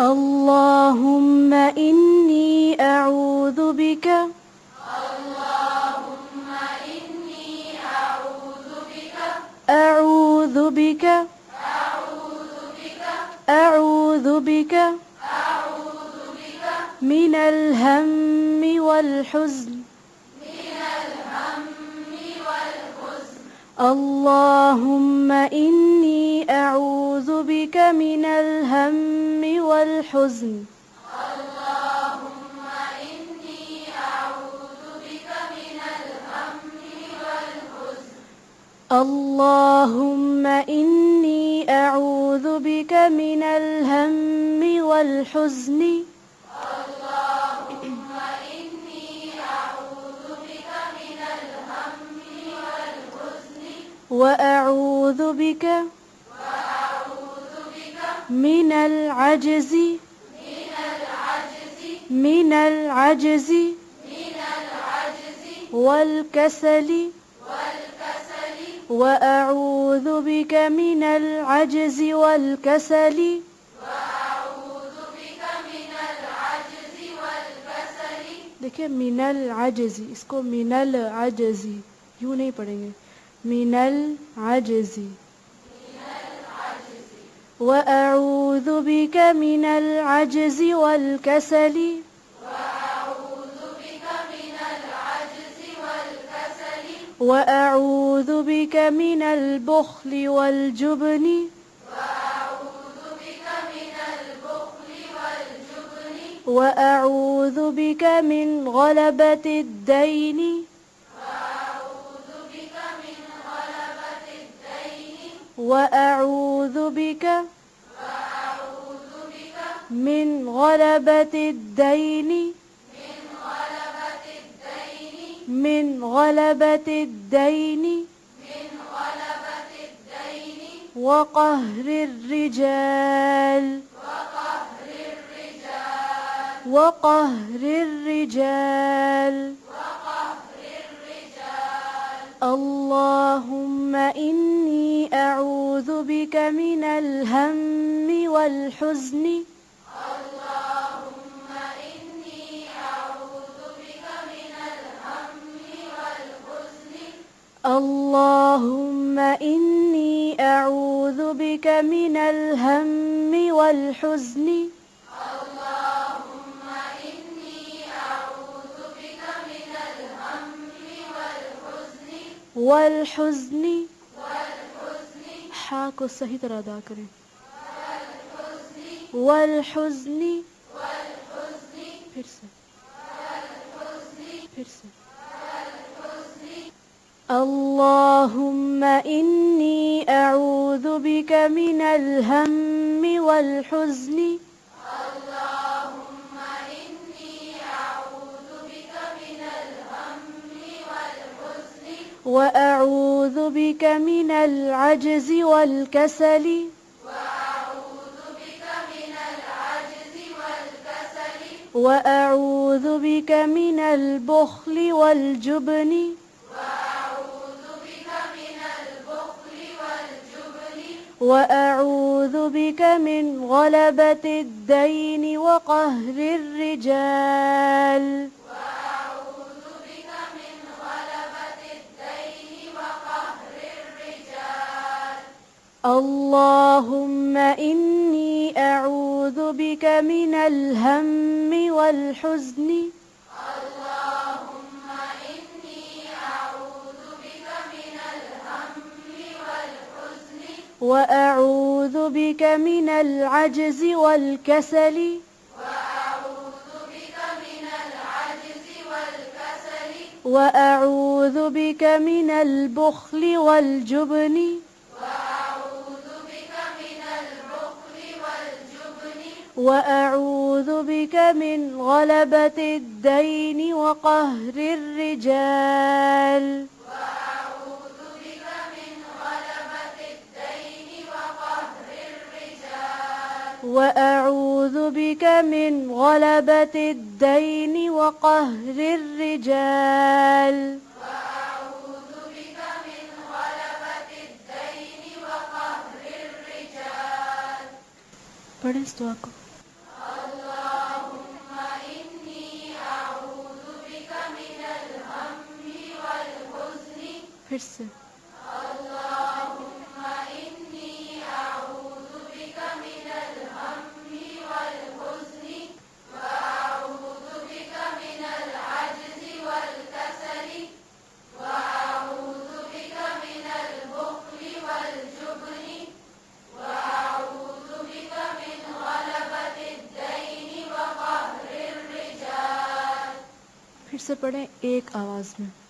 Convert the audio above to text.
اللهم إني أعوذ بك أعوذ بك أعوذ بك من الهم والحزن اللهم إني أعوذ بك من الهم والحزن اللهم إني أعوذ بك من الهم والحزن وأعوذ بك من العجز والكسل وأعوذ بك من العجز والكسل देखिए मिनल आजजी इसको मिनल आजजी यूं नहीं पढ़ेंगे मिनल आजजी وأعوذ بك من العجز والكسل وأعوذ بك من البخل والجبن وأعوذ بك من غلبة الدين وأعوذ بك من غلبة الدين وقهر الرجال اللهم إني أعوذ بك من الهم والحزن اللهم إني أعوذ بك من الهم والحزن والحزن حا को सही तरह अदा करें والحزن फिर से اللهم إني أعوذ بك من الهم والحزن وأعوذ بك من العجز والكسل وأعوذ بك من البخل والجبن وأعوذ بك من غلبة الدين وقهر الرجال اللهم إني أعوذ بك من الهم والحزن وأعوذ بك من العجز والكسل وأعوذ بك من البخل والجبن وأعوذ بك من غلبة الدين وقهر الرجال وأعوذ بك من غلبة الدين وقهر الرجال पढ़ें इस दुआ को फिर से। फिर से पढ़ें एक आवाज़ में।